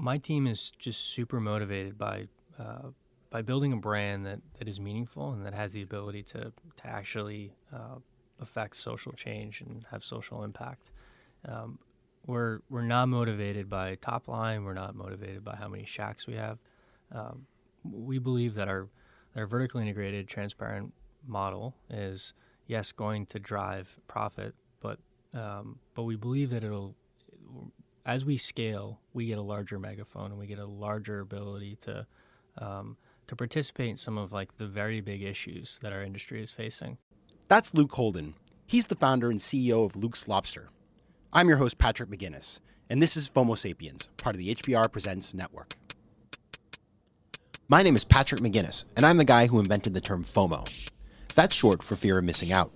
My team is just super motivated by building a brand that is meaningful and that has the ability to actually affect social change and have social impact. Um, we're not motivated by top line. We're not motivated by how many shacks we have. We believe that our vertically integrated, transparent model is yes going to drive profit, but we believe that as we scale, we get a larger megaphone and we get a larger ability to participate in some of like the very big issues that our industry is facing. That's Luke Holden. He's the founder and CEO of Luke's Lobster. I'm your host, Patrick McGinnis, and this is FOMO Sapiens, part of the HBR Presents Network. My name is Patrick McGinnis, and I'm the guy who invented the term FOMO. That's short for fear of missing out.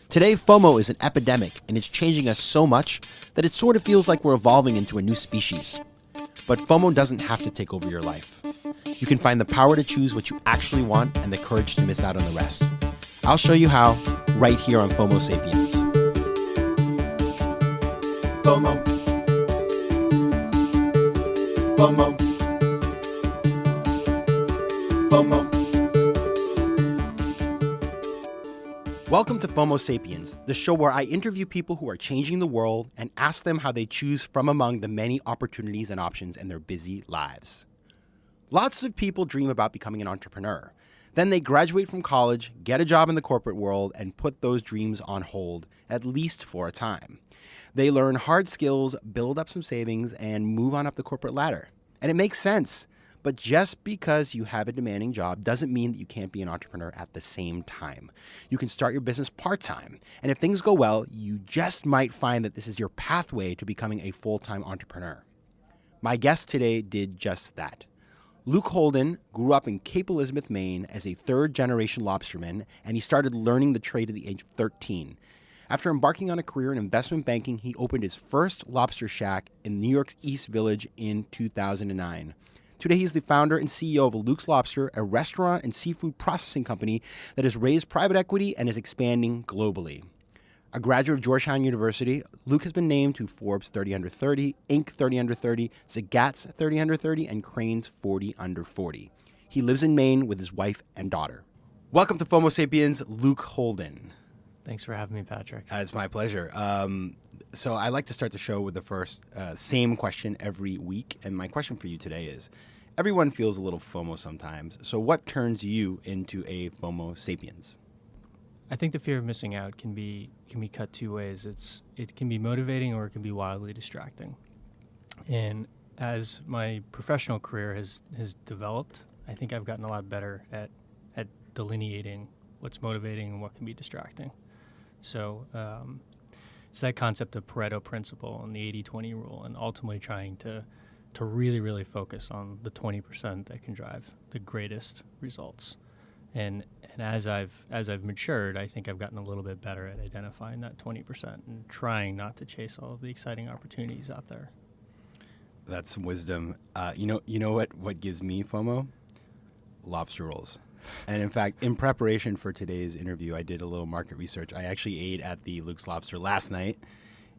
Today, FOMO is an epidemic, and it's changing us so much that it sort of feels like we're evolving into a new species. But FOMO doesn't have to take over your life. You can find the power to choose what you actually want and the courage to miss out on the rest. I'll show you how right here on FOMO Sapiens. FOMO. FOMO. FOMO. Welcome to FOMO Sapiens, the show where I interview people who are changing the world and ask them how they choose from among the many opportunities and options in their busy lives. Lots of people dream about becoming an entrepreneur. Then they graduate from college, get a job in the corporate world, and put those dreams on hold, at least for a time. They learn hard skills, build up some savings, and move on up the corporate ladder. And it makes sense. But just because you have a demanding job doesn't mean that you can't be an entrepreneur at the same time. You can start your business part-time. And if things go well, you just might find that this is your pathway to becoming a full-time entrepreneur. My guest today did just that. Luke Holden grew up in Cape Elizabeth, Maine as a third-generation lobsterman, and he started learning the trade at the age of 13. After embarking on a career in investment banking, he opened his first lobster shack in New York's East Village in 2009. Today, he's the founder and CEO of Luke's Lobster, a restaurant and seafood processing company that has raised private equity and is expanding globally. A graduate of Georgetown University, Luke has been named to Forbes 30 Under 30, Inc. 30 Under 30, Zagat's 30 Under 30, and Crane's 40 Under 40. He lives in Maine with his wife and daughter. Welcome to FOMO Sapiens, Luke Holden. Thanks for having me, Patrick. It's my pleasure. So I like to start the show with the first same question every week. And my question for you today is, everyone feels a little FOMO sometimes. So what turns you into a FOMO sapiens? I think the fear of missing out can be cut two ways. It can be motivating or it can be wildly distracting. And as my professional career has developed, I think I've gotten a lot better at delineating what's motivating and what can be distracting. So it's that concept of Pareto principle and the 80-20 rule, and ultimately trying to really, really focus on the 20% that can drive the greatest results. And as I've matured, I think I've gotten a little bit better at identifying that 20% and trying not to chase all of the exciting opportunities out there. That's some wisdom. You know what gives me FOMO? Lobster rolls. And in fact, in preparation for today's interview, I did a little market research. I actually ate at the Luke's Lobster last night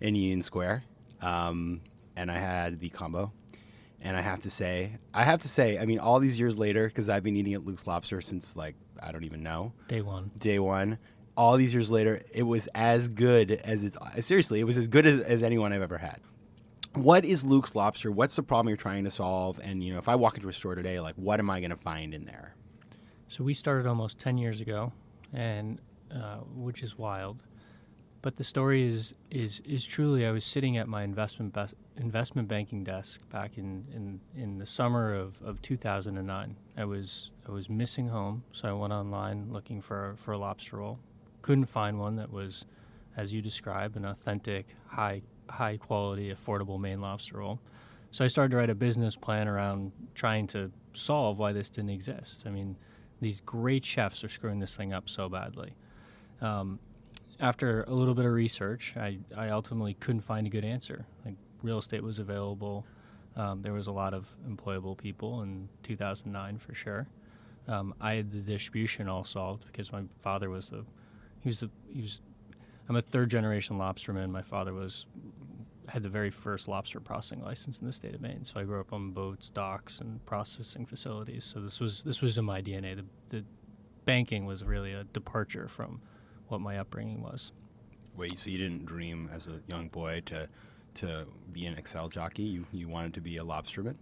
in Union Square, and I had the combo. And I have to say, I mean, all these years later, because I've been eating at Luke's Lobster since, like, I don't even know. Day one. All these years later, it was as good as it was as good as anyone I've ever had. What is Luke's Lobster? What's the problem you're trying to solve? And, if I walk into a store today, like, what am I going to find in there? So we started almost 10 years ago, and which is wild. But the story is truly, I was sitting at my investment banking desk back in the summer of 2009. I was missing home, so I went online looking for a lobster roll. Couldn't find one that was, as you described, an authentic, high quality, affordable Maine lobster roll. So I started to write a business plan around trying to solve why this didn't exist. I mean, these great chefs are screwing this thing up so badly. After a little bit of research, I ultimately couldn't find a good answer. Like, real estate was available. There was a lot of employable people in 2009 for sure. I had the distribution all solved because my father I'm a third generation lobsterman. My father had the very first lobster processing license in the state of Maine. So I grew up on boats, docks, and processing facilities. So this was in my DNA. The banking was really a departure from what my upbringing was. Wait, so you didn't dream as a young boy to be an Excel jockey? You wanted to be a lobsterman?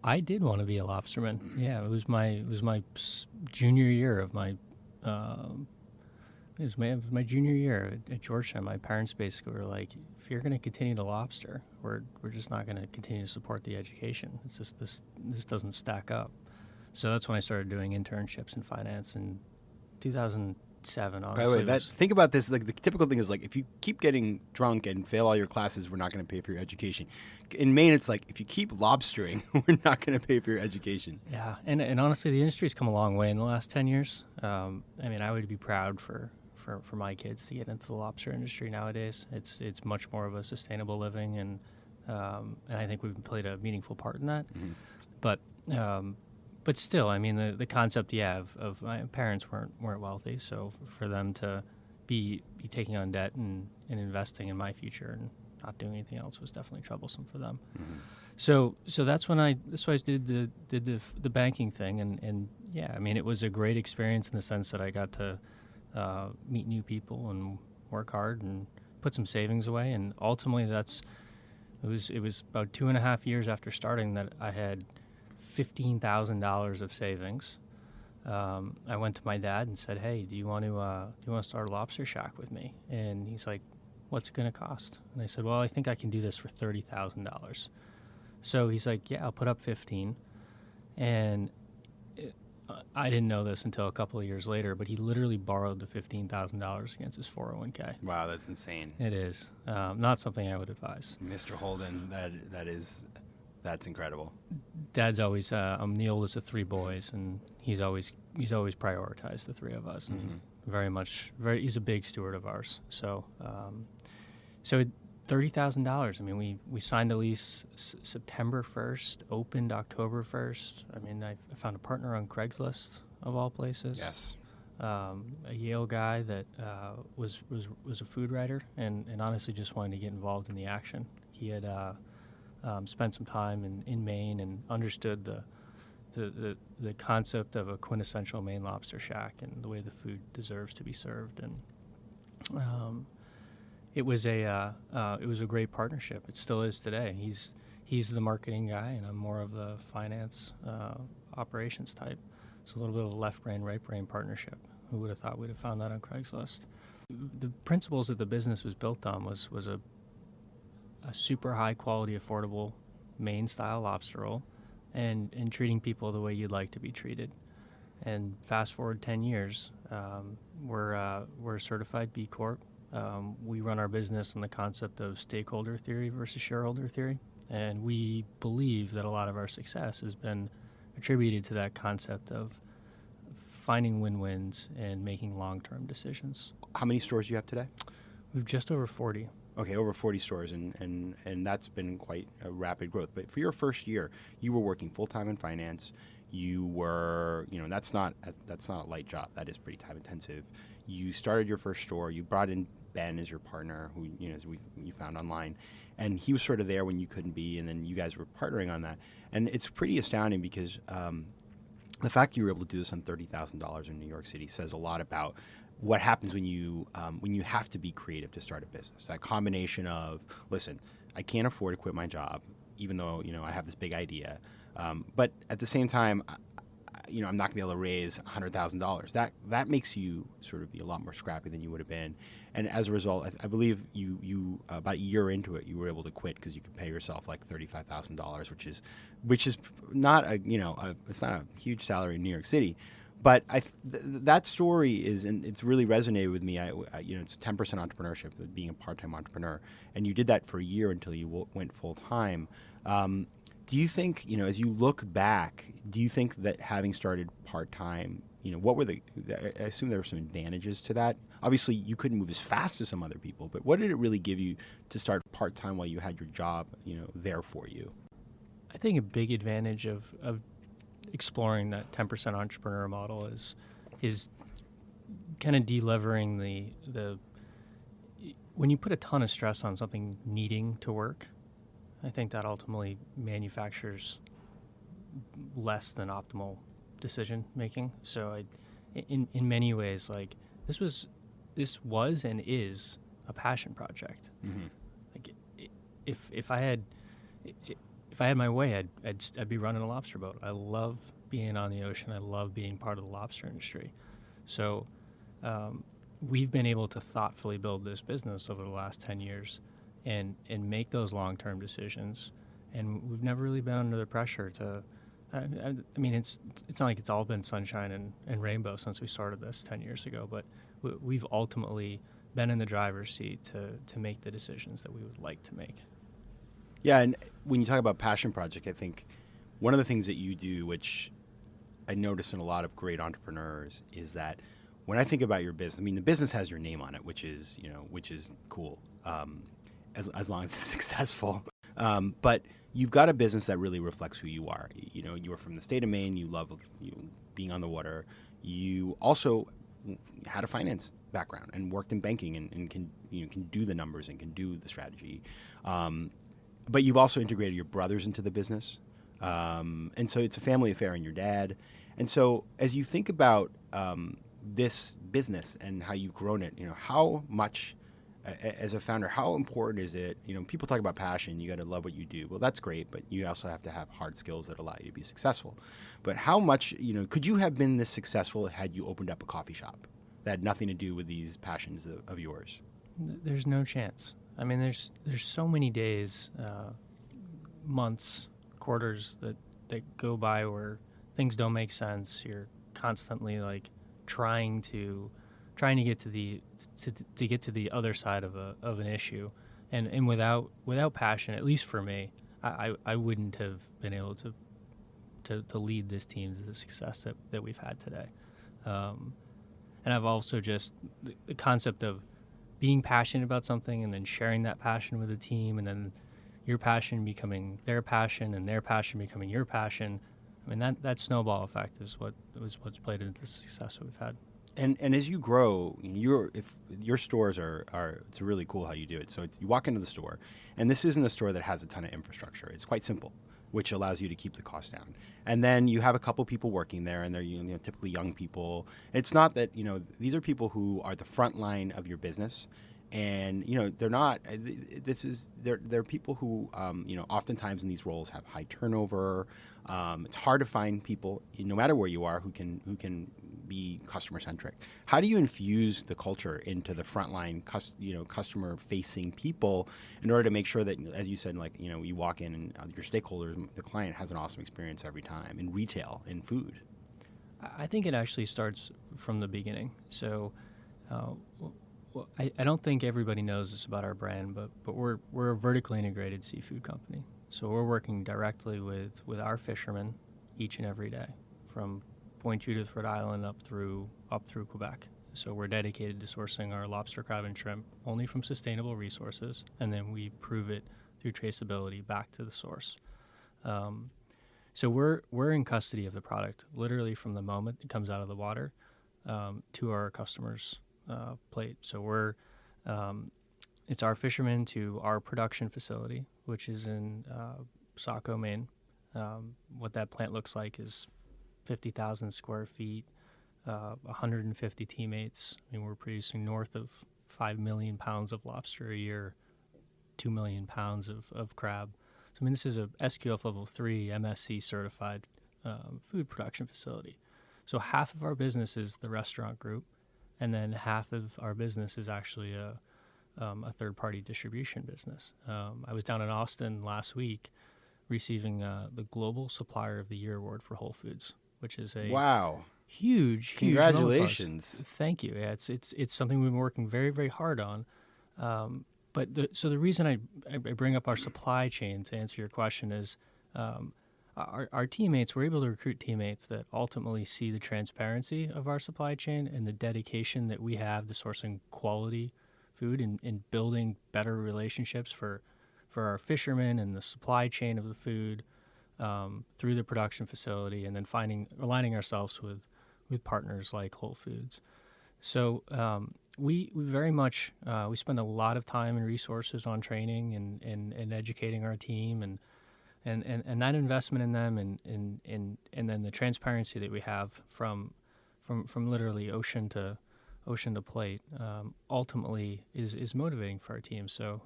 I did want to be a lobsterman. Yeah, it was my junior year of my. It was my junior year at Georgetown. My parents basically were like, "If you're going to continue to lobster, we're just not going to continue to support the education. It's just this doesn't stack up." So that's when I started doing internships in finance in 2007. Honestly, By the way, think about this. Like the typical thing is like, if you keep getting drunk and fail all your classes, we're not going to pay for your education. In Maine, it's like, if you keep lobstering, we're not going to pay for your education. Yeah, and honestly, the industry's come a long way in the last 10 years. I mean, I would be proud for my kids to get into the lobster industry nowadays. It's much more of a sustainable living, and I think we've played a meaningful part in that. Mm-hmm. But still, I mean, the concept, of my parents weren't wealthy, so for them to be taking on debt and investing in my future and not doing anything else was definitely troublesome for them. Mm-hmm. So that's when I did the banking thing, and yeah, I mean, it was a great experience in the sense that I got to meet new people and work hard and put some savings away, and ultimately it was about 2.5 years after starting that I had $15,000 of savings. I went to my dad and said, "Hey, do you want to start a lobster shack with me?" And he's like, "What's it going to cost?" And I said, "Well, I think I can do this for $30,000. So he's like, "Yeah, I'll put up 15." And I didn't know this until a couple of years later, but he literally borrowed the $15,000 against his 401k. Wow, that's insane. It is not something I would advise. Mr. Holden, that's incredible. Dad's always I'm the oldest of 3 boys, and he's always prioritized the 3 of us, and mm-hmm. He's a big steward of ours. So $30,000. I mean, we signed a lease September 1st, opened October 1st. I mean, I found a partner on Craigslist of all places. Yes. A Yale guy that was a food writer and honestly just wanted to get involved in the action. He had spent some time in Maine and understood the concept of a quintessential Maine lobster shack and the way the food deserves to be served. And it was a great partnership. It still is today. He's the marketing guy, and I'm more of the finance operations type. It's a little bit of a left brain, right brain partnership. Who would have thought we'd have found that on Craigslist? The principles that the business was built on was a super high quality, affordable Maine style lobster roll, and treating people the way you'd like to be treated. And fast forward 10 years, we're a certified B Corp. We run our business on the concept of stakeholder theory versus shareholder theory, and we believe that a lot of our success has been attributed to that concept of finding win-wins and making long-term decisions. How many stores do you have today? We've just over 40. Okay, over 40 stores, and that's been quite a rapid growth. But for your first year, you were working full-time in finance. You were, that's not a light job. That is pretty time-intensive. You started your first store. You brought in Ben as your partner, who you found online, and he was sort of there when you couldn't be, and then you guys were partnering on that. And it's pretty astounding because the fact you were able to do this on $30,000 in New York City says a lot about what happens when you have to be creative to start a business. That combination of, listen, I can't afford to quit my job, even though I have this big idea, but at the same time, I'm not going to be able to raise $100,000. That makes you sort of be a lot more scrappy than you would have been. And as a result, I believe you about a year into it, you were able to quit because you could pay yourself like $35,000, which is not it's not a huge salary in New York City. But that story and it's really resonated with me. It's 10% entrepreneurship, being a part-time entrepreneur, and you did that for a year until you went full-time. Do you think, as you look back, do you think that having started part-time, what were I assume there were some advantages to that. Obviously, you couldn't move as fast as some other people, but what did it really give you to start part-time while you had your job, there for you? I think a big advantage of exploring that 10% entrepreneur model is kind of delevering when you put a ton of stress on something needing to work, I think that ultimately manufactures less than optimal decision making. So in many ways, like this was and is a passion project. Mm-hmm. Like if I had my way, I'd be running a lobster boat. I love being on the ocean. I love being part of the lobster industry. So we've been able to thoughtfully build this business over the last 10 years and make those long-term decisions. And we've never really been under the pressure to, I mean, it's not like it's all been sunshine and rainbow since we started this 10 years ago, but we've ultimately been in the driver's seat to make the decisions that we would like to make. Yeah, and when you talk about passion project, I think one of the things that you do, which I notice in a lot of great entrepreneurs, is that when I think about your business, I mean, the business has your name on it, which is cool, as long as it's successful. But you've got a business that really reflects who you are. You know, you are from the state of Maine. You love being on the water. You also had a finance background and worked in banking and can do the numbers and can do the strategy. But you've also integrated your brothers into the business. And so it's a family affair and your dad. And so as you think about this business and how you've grown it, how much, as a founder, how important is it? People talk about passion. You got to love what you do. Well, that's great, but you also have to have hard skills that allow you to be successful. But how much, could you have been this successful had you opened up a coffee shop that had nothing to do with these passions of yours? There's no chance. I mean, there's so many days, months, quarters that go by where things don't make sense. You're constantly like trying to get to the other side of an issue, and without passion, at least for me, I wouldn't have been able to lead this team to the success that we've had today. And I've also just the concept of being passionate about something and then sharing that passion with the team, and then your passion becoming their passion and their passion becoming your passion. I mean, that snowball effect is what's played into the success that we've had. And as you grow, if your stores are it's really cool how you do it. So you walk into the store, and this isn't a store that has a ton of infrastructure. It's quite simple, which allows you to keep the cost down. And then you have a couple people working there, and they're typically young people. It's not that these are people who are the front line of your business, and they're not. They're people who oftentimes in these roles have high turnover. It's hard to find people, no matter where you are, who can be customer centric. How do you infuse the culture into the frontline, customer facing people in order to make sure that, as you said, you walk in and your stakeholders, the client has an awesome experience every time in retail, in food? I think it actually starts from the beginning. So, I don't think everybody knows this about our brand, but we're a vertically integrated seafood company. So we're working directly with our fishermen each and every day, from Point Judith, Rhode Island, up through Quebec. So we're dedicated to sourcing our lobster, crab, and shrimp only from sustainable resources, and then we prove it through traceability back to the source. So we're in custody of the product, literally from the moment it comes out of the water to our customers' plate. So it's our fishermen to our production facility, which is in Saco, Maine. What that plant looks like is 50,000 square feet, 150 teammates. I mean, we're producing north of 5 million pounds of lobster a year, 2 million pounds of crab. So, I mean, this is a SQF Level 3 MSC certified food production facility. So half of our business is the restaurant group, and then half of our business is actually a third-party distribution business. I was down in Austin last week receiving the Global Supplier of the Year award for Whole Foods, which is a huge Congratulations. Thank you. Yeah, it's something we've been working very, very hard on. But the reason I bring up our supply chain to answer your question is our teammates, we're able to recruit teammates that ultimately see the transparency of our supply chain and the dedication that we have to sourcing quality food and building better relationships for our fishermen and the supply chain of the food through the production facility, and then aligning ourselves with partners like Whole Foods. So we very much we spend a lot of time and resources on training and educating our team and that investment in them and then the transparency that we have from literally ocean to plate ultimately is motivating for our team. So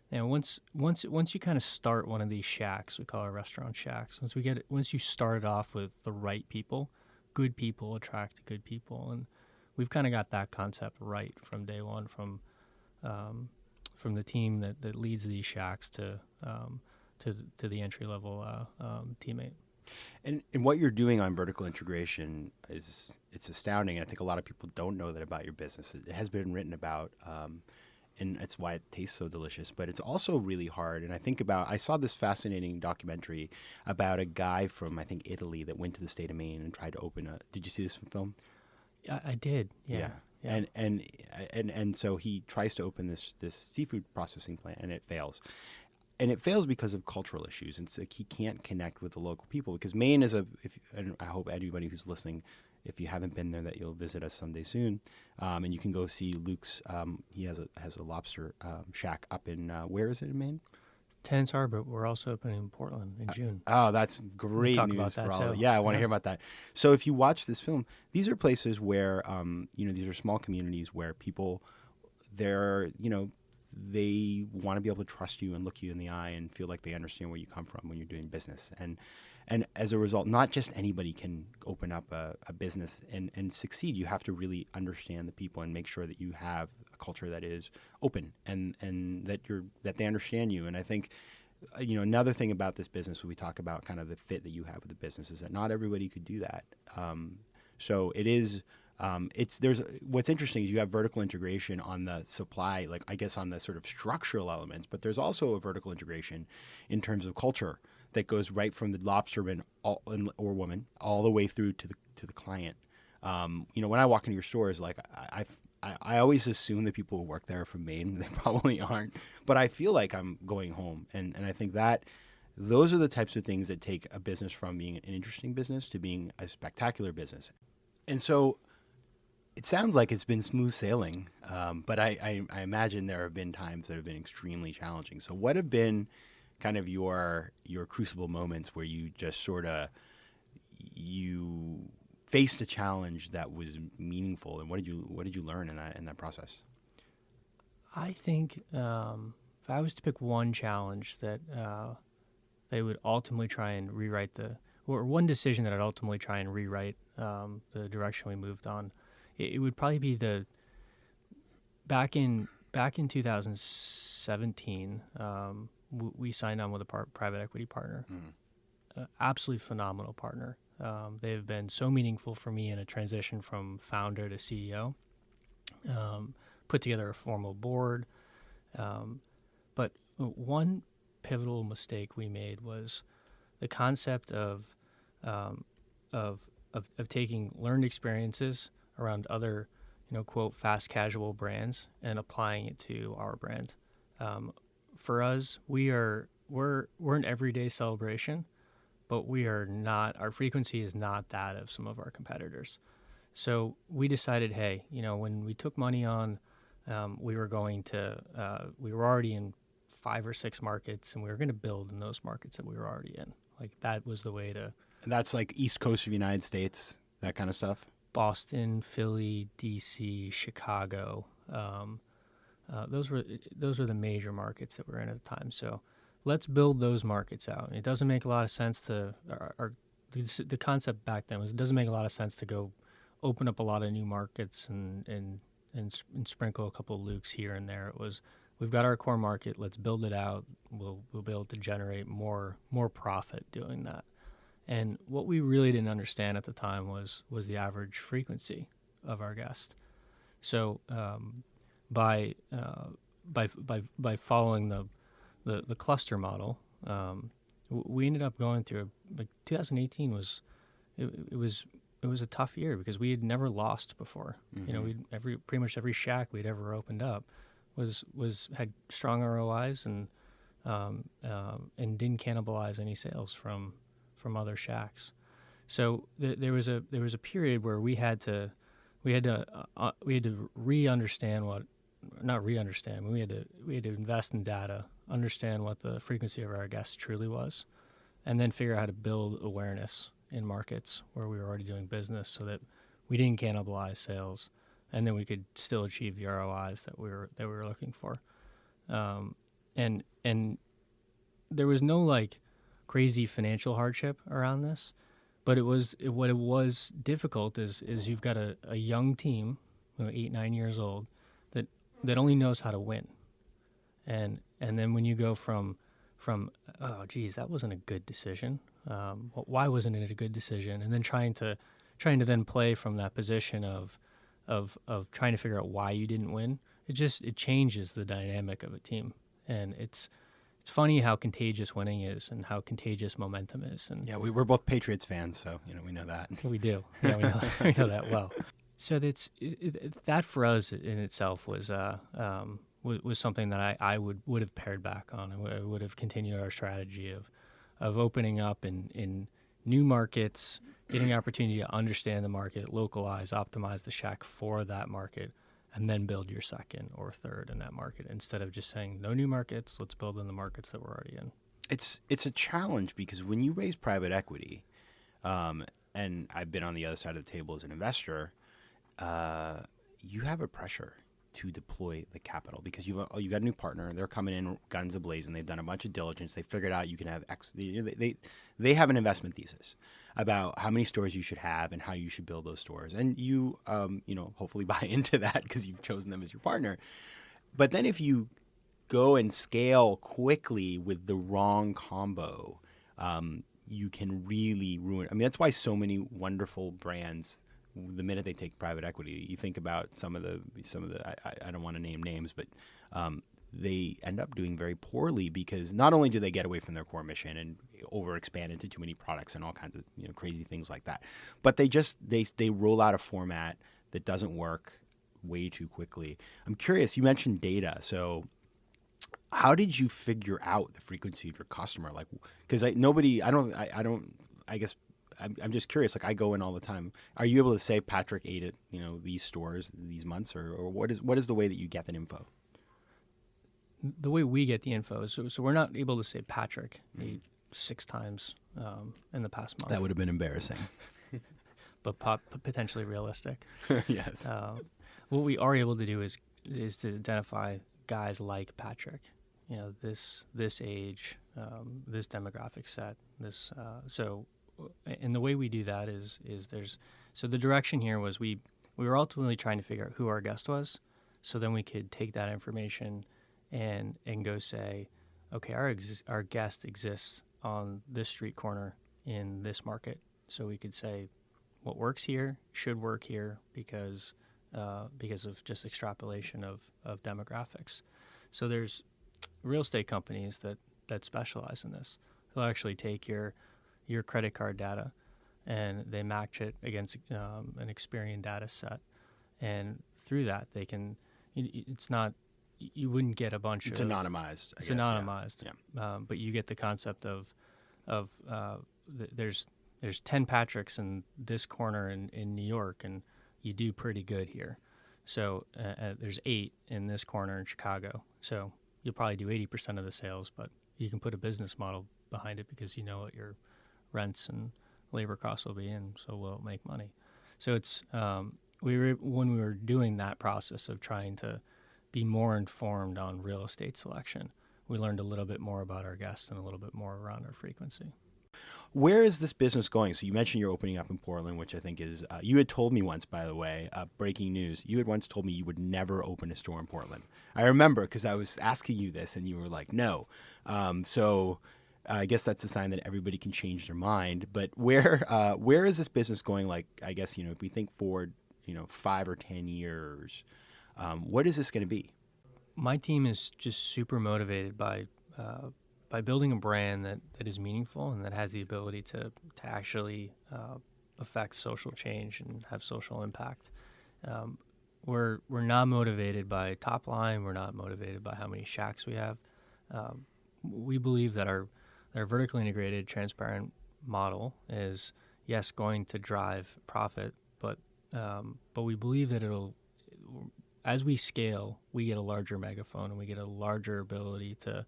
and once you kind of start one of these shacks, we call our restaurant shacks. Once you start it off with the right people, good people attract good people, and we've kind of got that concept right from day one, from the team that leads these shacks to the entry level teammate. And what you're doing on vertical integration it's astounding. And I think a lot of people don't know that about your business. It has been written about, and it's why it tastes so delicious. But it's also really hard. And I saw this fascinating documentary about a guy from I think Italy that went to the state of Maine and tried to open a. Did you see this film? I did. Yeah. Yeah. And so he tries to open this seafood processing plant and it fails. And it fails because of cultural issues. And it's like he can't connect with the local people because Maine is and I hope anybody who's listening, if you haven't been there, that you'll visit us someday soon. And you can go see Luke's. He has a lobster shack up in where is it in Maine? Tenants are, but we're also opening in Portland in June. Oh, that's great talk news about for that all. too. Yeah, I want to Yeah. hear about that. So if you watch this film, these are places where these are small communities where people they want to be able to trust you and look you in the eye and feel like they understand where you come from when you're doing business. And as a result, not just anybody can open up a business and succeed. You have to really understand the people and make sure that you have a culture that is open and that they understand you. And I think another thing about this business when we talk about kind of the fit that you have with the business is that not everybody could do that. So it is. What's interesting is you have vertical integration on the supply, like I guess on the sort of structural elements, but there's also a vertical integration in terms of culture that goes right from the lobsterman or woman all the way through to the client. When I walk into your stores, like I always assume that people who work there are from Maine. They probably aren't, but I feel like I'm going home, and I think that those are the types of things that take a business from being an interesting business to being a spectacular business. And so it sounds like it's been smooth sailing, but I imagine there have been times that have been extremely challenging. So what have been kind of your crucible moments where you just sort of you faced a challenge that was meaningful, and what did you learn in that process? I think if I was to pick one challenge that they would ultimately try and or one decision that I'd ultimately try and rewrite the direction we moved on, it would probably be back in 2017. We signed on with a private equity partner, absolutely phenomenal partner. They have been so meaningful for me in a transition from founder to CEO. Put together a formal board, but one pivotal mistake we made was the concept of taking learned experiences around other, quote, fast casual brands and applying it to our brand. For us, we're an everyday celebration, but we are not. Our frequency is not that of some of our competitors. So we decided, hey, when we took money on, we were already in 5 or 6 markets, and we were going to build in those markets that we were already in. Like that was the way to. And that's like East Coast of the United States, that kind of stuff. Boston, Philly, DC, Chicago. Those were the major markets that we're in at the time. So let's build those markets out. It doesn't make a lot of sense the concept back then was it doesn't make a lot of sense to go open up a lot of new markets and sprinkle a couple of Lukes here and there. It was we've got our core market. Let's build it out. We'll be able to generate more profit doing that. And what we really didn't understand at the time was the average frequency of our guest. So by following the cluster model, we ended up going through 2018 was a tough year because we had never lost before. Mm-hmm. Pretty much every shack we'd ever opened up had strong ROIs and didn't cannibalize any sales from other shacks. So there was a period where we had to we had to re-understand what, not re-understand, but we had to invest in data, understand what the frequency of our guests truly was, and then figure out how to build awareness in markets where we were already doing business so that we didn't cannibalize sales, and then we could still achieve the ROIs that we were looking for. And there was no like crazy financial hardship around this, but what it was difficult is you've got a young team, 8, 9 years old, that only knows how to win, and then when you go from oh geez, that wasn't a good decision, why wasn't it a good decision, and then trying to then play from that position of trying to figure out why you didn't win, it changes the dynamic of a team. And it's funny how contagious winning is and how contagious momentum is. And Yeah, we're both Patriots fans, so we know that. we do. Yeah, we know that well. So that for us in itself was something that I would have pared back on. I would have continued our strategy of opening up in new markets, getting opportunity to understand the market, localize, optimize the shack for that market, and then build your second or third in that market, instead of just saying no new markets, let's build in the markets that we're already in. It's a challenge because when you raise private equity, and I've been on the other side of the table as an investor, you have a pressure to deploy the capital because you got a new partner. They're coming in guns a-blazing. They've done a bunch of diligence. They figured out you can have X. They have an investment thesis about how many stores you should have and how you should build those stores. And you, hopefully buy into that because you've chosen them as your partner. But then if you go and scale quickly with the wrong combo, you can really ruin. I mean, that's why so many wonderful brands, the minute they take private equity, you think about some of the I don't want to name names, but they end up doing very poorly because not only do they get away from their core mission and overexpand into too many products and all kinds of crazy things like that, but they roll out a format that doesn't work way too quickly. I'm curious. You mentioned data, so how did you figure out the frequency of your customer? Like, because I guess. I'm just curious. Like, I go in all the time. Are you able to say Patrick ate at these stores these months, or what is the way that you get that info? The way we get the info is so we're not able to say Patrick ate 6 times in the past month. That would have been embarrassing, but potentially realistic. Yes. What we are able to do is to identify guys like Patrick. This age, this demographic set. And the way we do that is the direction here was we were ultimately trying to figure out who our guest was, so then we could take that information and go say, okay, our guest exists on this street corner in this market, so we could say what works here should work here because of just extrapolation of demographics. So there's real estate companies that specialize in this. They'll actually take your credit card data, and they match it against an Experian data set, and through that they can. It's not. You wouldn't get a bunch it's of. Anonymized. It's anonymized. Yeah. But you get the concept of there's 10 Patricks in this corner in New York, and you do pretty good here. So there's 8 in this corner in Chicago. So you'll probably do 80% of the sales, but you can put a business model behind it because you know what your rents and labor costs will be, and so will make money. So it's when we were doing that process of trying to be more informed on real estate selection, we learned a little bit more about our guests and a little bit more around our frequency. Where is this business going? So you mentioned you're opening up in Portland, which I think is, you had told me once, by the way, breaking news, you had once told me you would never open a store in Portland. I remember because I was asking you this and you were like, no. So I guess that's a sign that everybody can change their mind. But where is this business going? Like, I guess, if we think forward, 5 or 10 years, what is this going to be? My team is just super motivated by building a brand that is meaningful and that has the ability to actually affect social change and have social impact. We're not motivated by top line. We're not motivated by how many shacks we have. We believe that our vertically integrated, transparent model is, yes, going to drive profit, but but we believe that as we scale, we get a larger megaphone and we get a larger ability to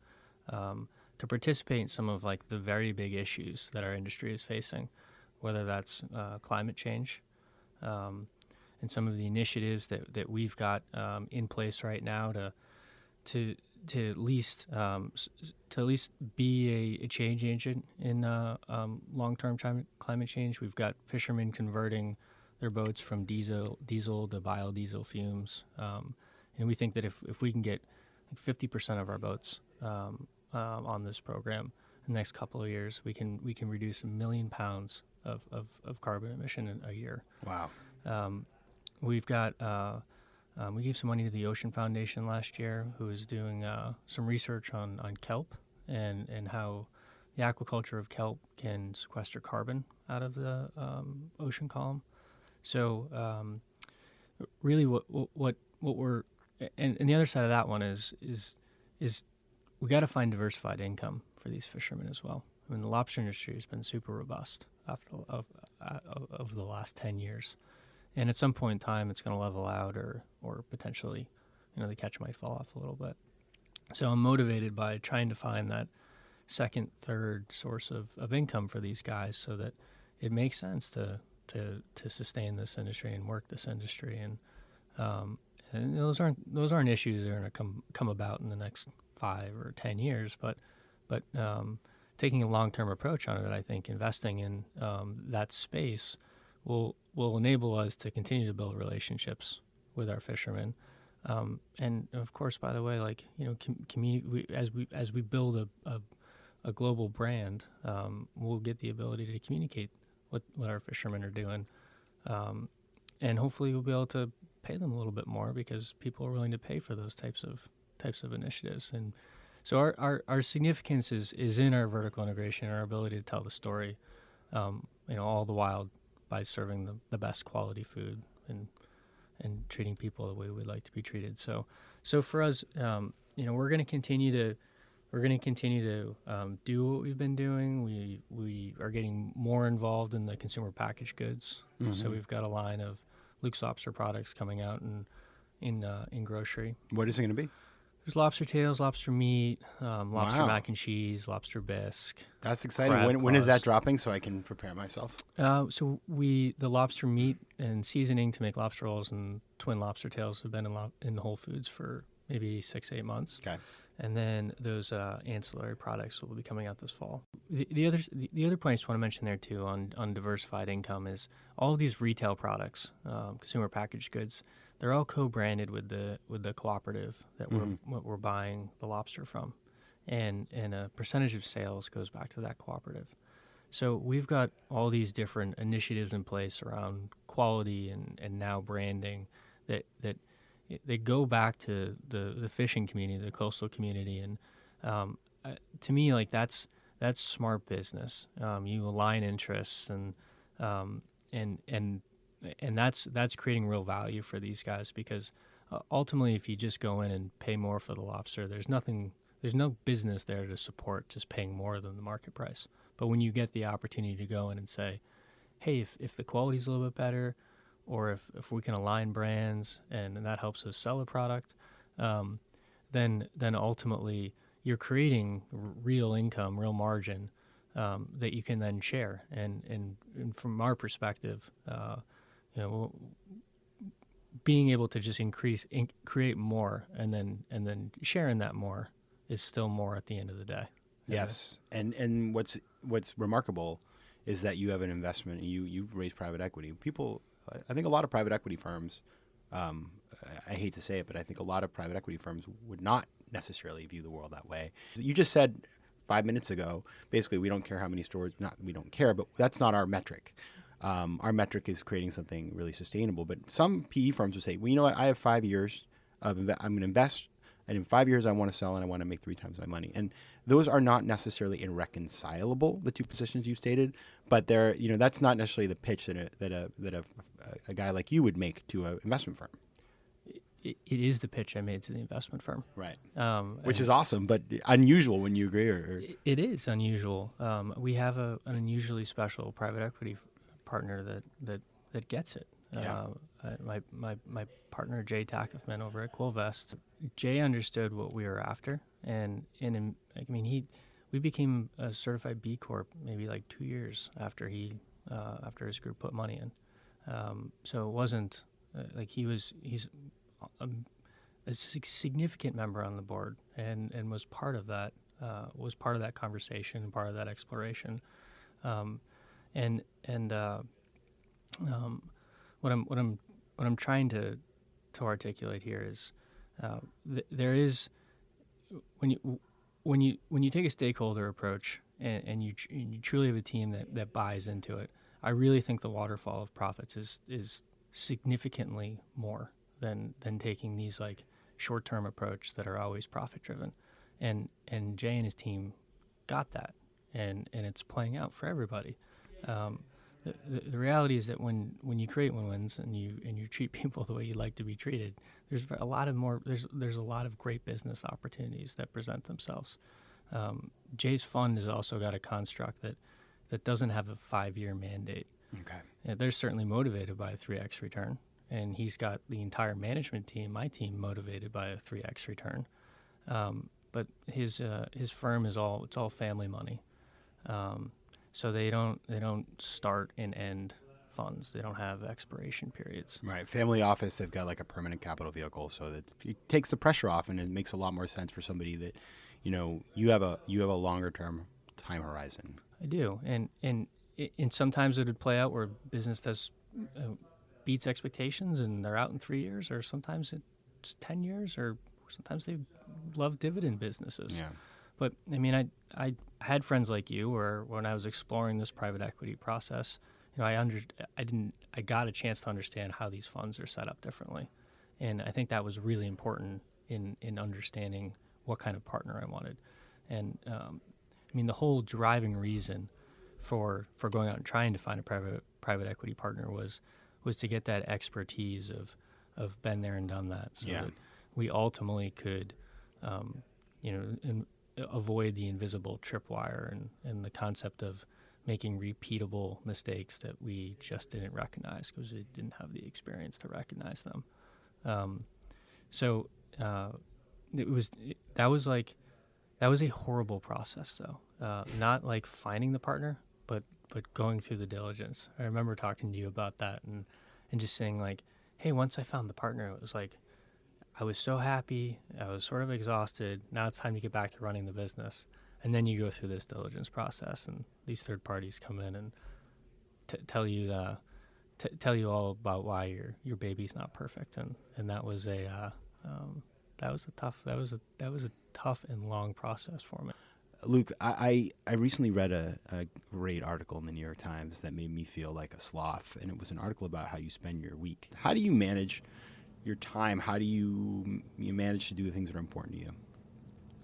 participate in some of like the very big issues that our industry is facing, whether that's climate change, and some of the initiatives that we've got in place right now to at least be a change agent in long-term climate change. We've got fishermen converting their boats from diesel to biodiesel fumes, and we think that if we can get like 50% of our boats on this program in the next couple of years, we can reduce 1 million pounds of carbon emission a year. Wow. We've got we gave some money to the Ocean Foundation last year, who is doing some research on kelp and how the aquaculture of kelp can sequester carbon out of the ocean column. So really, what we're and the other side of that one is we got to find diversified income for these fishermen as well. I mean, the lobster industry has been super robust over the last 10 years. And at some point in time, it's going to level out or potentially, the catch might fall off a little bit. So I'm motivated by trying to find that second, third source of income for these guys so that it makes sense to sustain this industry and work this industry. And those aren't issues that are going to come about in the next 5 or 10 years, but taking a long-term approach on it, I think investing in that space will enable us to continue to build relationships with our fishermen, and of course, by the way, like as we build a global brand, we'll get the ability to communicate what our fishermen are doing, and hopefully we'll be able to pay them a little bit more because people are willing to pay for those types of initiatives. And so our significance is in our vertical integration, our ability to tell the story, all the while by serving the best quality food and treating people the way we'd like to be treated. So for us, we're going to continue to do what we've been doing. We are getting more involved in the consumer packaged goods. Mm-hmm. So we've got a line of Luke's Lobster products coming out in grocery. What is it going to be? There's lobster tails, lobster meat, lobster Wow. mac and cheese, lobster bisque. That's exciting. When is that dropping so I can prepare myself? So the lobster meat and seasoning to make lobster rolls and twin lobster tails have been in Whole Foods for maybe 6-8 months. Okay. And then those ancillary products will be coming out this fall. The other point I just want to mention there too on diversified income is all of these retail products, consumer packaged goods. They're all co-branded with the cooperative that we're buying the lobster from, and a percentage of sales goes back to that cooperative. So we've got all these different initiatives in place around quality and now branding that they go back to the fishing community, the coastal community, and to me, like that's smart business. You align interests and that's creating real value for these guys because ultimately, if you just go in and pay more for the lobster, there's no business there to support just paying more than the market price. But when you get the opportunity to go in and say, hey, if the quality's a little bit better, or if we can align brands and that helps us sell a product, then ultimately you're creating real income, real margin that you can then share. And from our perspective, being able to just create more and then sharing that more is still more at the end of the day. Yes, and what's remarkable is that you have an investment. You raise private equity. I think a lot of private equity firms, I hate to say it, but I think a lot of private equity firms would not necessarily view the world that way. You just said 5 minutes ago, basically, we don't care how many stores. Not we don't care, but that's not our metric. Our metric is creating something really sustainable. But some PE firms would say, well, you know what? I have 5 years I'm going to invest, and in 5 years I want to sell, and I want to make 3 times my money. And those are not necessarily irreconcilable, the two positions you stated. But they're, that's not necessarily the pitch that a guy like you would make to an investment firm. It is the pitch I made to the investment firm. Right. Which is awesome, but unusual when you agree. It is unusual. We have an unusually special private equity partner that gets it. Yeah. My partner Jay Tackifman over at Quilvest, Jay understood what we were after, and I mean we became a certified B Corp maybe like 2 years after after his group put money in. So it wasn't like he's a significant member on the board and was part of that conversation, part of that exploration, and what I'm trying to articulate here is there is when you take a stakeholder approach and you truly have a team that buys into it. I really think the waterfall of profits is significantly more than taking these like short-term approach that are always profit-driven, and Jay and his team got that, and it's playing out for everybody. The reality is that when you create win-wins and you treat people the way you like to be treated, there's a lot of great business opportunities that present themselves. Jay's fund has also got a construct that doesn't have a 5-year mandate. Okay. They're certainly motivated by a 3x return, and he's got the entire management team, my team, motivated by a 3x return. But his firm it's all family money. So they don't start and end funds. They don't have expiration periods. Right. Family office, they've got like a permanent capital vehicle, so that it takes the pressure off, and it makes a lot more sense for somebody that, you have a longer term time horizon. I do, and sometimes it would play out where business does beats expectations, and they're out in 3 years, or sometimes it's 10 years, or sometimes they love dividend businesses. Yeah. But I mean, I had friends like you, where when I was exploring this private equity process, I got a chance to understand how these funds are set up differently, and I think that was really important in understanding what kind of partner I wanted. And I mean, the whole driving reason for going out and trying to find a private equity partner was to get that expertise of been there and done that, so that we ultimately could, avoid the invisible tripwire and the concept of making repeatable mistakes that we just didn't recognize because we didn't have the experience to recognize them. That was a horrible process, though. Not like finding the partner, but going through the diligence. I remember talking to you about that and just saying like, hey, once I found the partner, it was like, I was so happy. I was sort of exhausted. Now it's time to get back to running the business. And then you go through this diligence process, and these third parties come in and tell you all about why your baby's not perfect. And that was a tough and long process for me. Luke, I recently read a great article in the New York Times that made me feel like a sloth, and it was an article about how you spend your week. How do you manage your time? How do you manage to do the things that are important to you?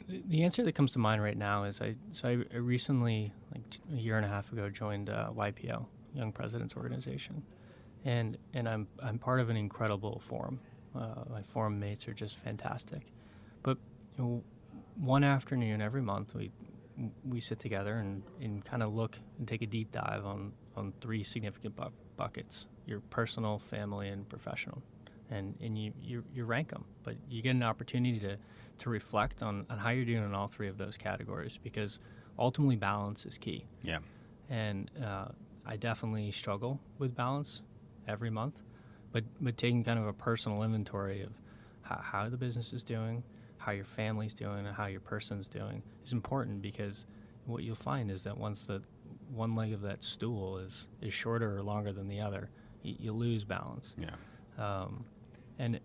The answer that comes to mind right now is I recently, like a year and a half ago, joined YPO, Young Presidents Organization, and I'm part of an incredible forum. My forum mates are just fantastic, but one afternoon every month we sit together and kind of look and take a deep dive on 3 significant buckets: your personal, family, and professional. And you rank them, but you get an opportunity to reflect on how you're doing in all 3 of those categories, because ultimately balance is key. Yeah. And I definitely struggle with balance every month, but taking kind of a personal inventory of how the business is doing, how your family's doing, and how your person's doing is important, because what you'll find is that once the one leg of that stool is shorter or longer than the other, you lose balance. Yeah. And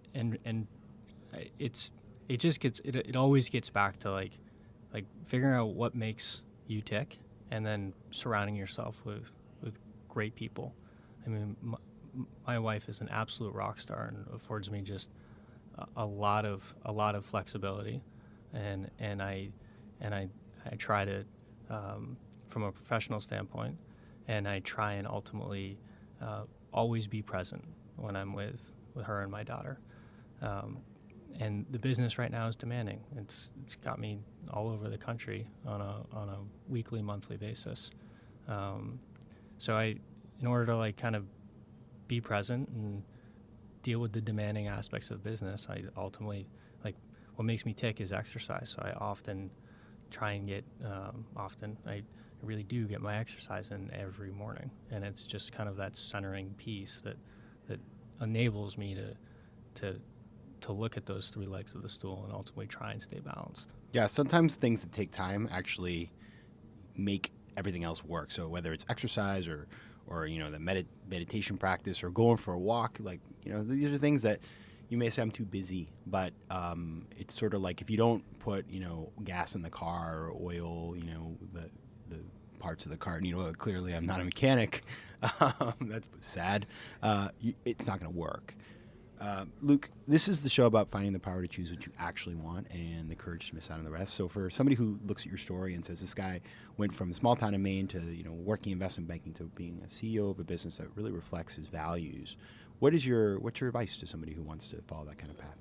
it always gets back to like figuring out what makes you tick, and then surrounding yourself with great people. I mean, my wife is an absolute rock star and affords me just a lot of flexibility, and I try to, from a professional standpoint, and I try and ultimately always be present when I'm with her and my daughter. And the business right now is demanding. It's got me all over the country on a weekly, monthly basis. So in order to like kind of be present and deal with the demanding aspects of business. I ultimately, like, what makes me tick is exercise. So I often try and get, I really do get my exercise in every morning. And it's just kind of that centering piece that enables me to look at those three legs of the stool and ultimately try and stay balanced. Yeah, sometimes things that take time actually make everything else work. So whether it's exercise or the meditation practice or going for a walk, these are things that you may say I'm too busy, but it's sort of like if you don't put gas in the car or oil, the parts of the car. Clearly I'm not a mechanic. That's sad. It's not going to work. Luke, this is the show about finding the power to choose what you actually want and the courage to miss out on the rest. So for somebody who looks at your story and says this guy went from a small town in Maine to working investment banking to being a CEO of a business that really reflects his values, what's your advice to somebody who wants to follow that kind of path?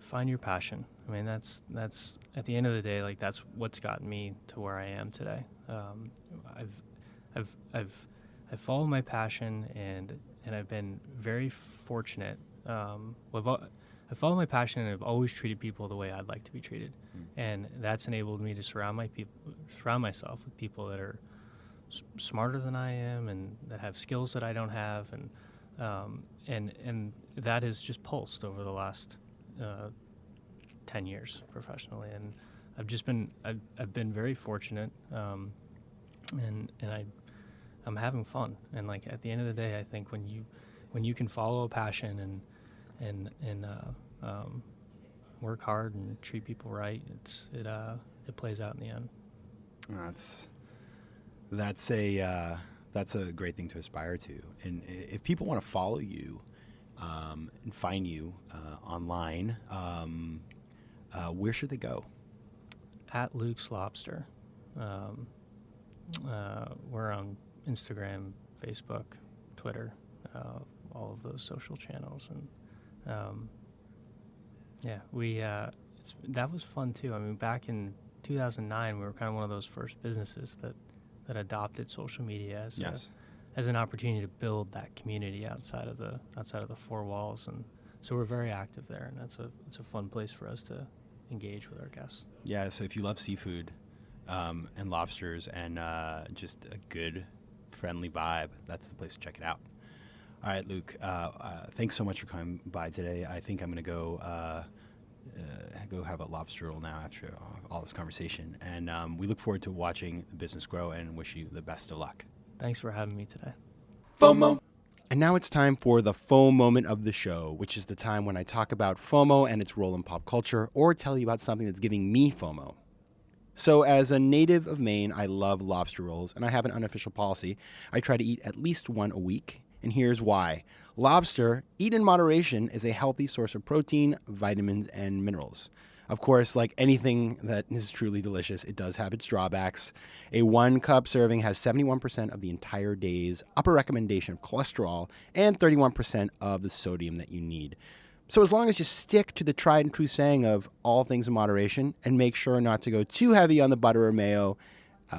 Find your passion. I mean, that's at the end of the day, like, that's what's gotten me to where I am today. I've followed my passion and I've been very fortunate. I followed my passion and I've always treated people the way I'd like to be treated, and that's enabled me to surround myself with people that are smarter than I am and that have skills that I don't have, and that has just pulsed over the last 10 years professionally, and I've been very fortunate, and I'm having fun. And like at the end of the day, I think when you can follow a passion and work hard and treat people right, it plays out in the end. That's a great thing to aspire to. And if people want to follow you and find you online, where should they go? At Luke's Lobster. We're on Instagram, Facebook, Twitter, all of those social channels, and that was fun too. I mean, back in 2009, we were kind of one of those first businesses that adopted social media as an opportunity to build that community outside of the four walls, and so we're very active there, and it's a fun place for us to engage with our guests. Yeah. So if you love seafood and lobsters and just a good, friendly vibe, that's the place to check it out. All right, Luke, thanks so much for coming by today. I think I'm going to go have a lobster roll now after all this conversation, and we look forward to watching the business grow and wish you the best of luck. Thanks for having me today. FOMO. And now it's time for the FOMO moment of the show, which is the time when I talk about FOMO and its role in pop culture, or tell you about something that's giving me FOMO. So as a native of Maine, I love lobster rolls, and I have an unofficial policy. I try to eat at least one a week, and here's why. Lobster, eaten in moderation, is a healthy source of protein, vitamins, and minerals. Of course, like anything that is truly delicious, it does have its drawbacks. A 1-cup serving has 71% of the entire day's upper recommendation of cholesterol and 31% of the sodium that you need. So as long as you stick to the tried and true saying of all things in moderation and make sure not to go too heavy on the butter or mayo,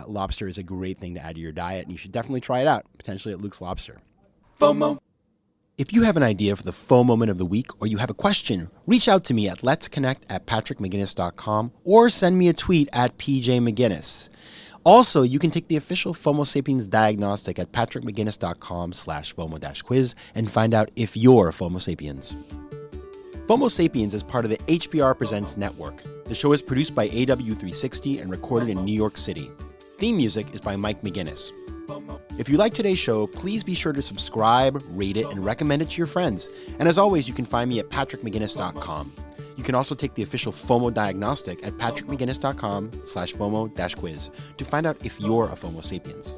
lobster is a great thing to add to your diet, and you should definitely try it out, potentially at Luke's Lobster. FOMO. If you have an idea for the FOMO moment of the week, or you have a question, reach out to me at letsconnect@patrickmcginnis.com or send me a tweet at pjmcginnis. Also, you can take the official FOMO Sapiens diagnostic at patrickmcginnis.com/FOMO-quiz and find out if you're a FOMO Sapiens. FOMO Sapiens is part of the HBR Presents network. The show is produced by AW360 and recorded in New York City. Theme music is by Mike McGinnis. If you like today's show, please be sure to subscribe, rate it, and recommend it to your friends. And as always, you can find me at patrickmcginnis.com. You can also take the official FOMO diagnostic at patrickmcginnis.com/FOMO-quiz to find out if you're a FOMO Sapiens.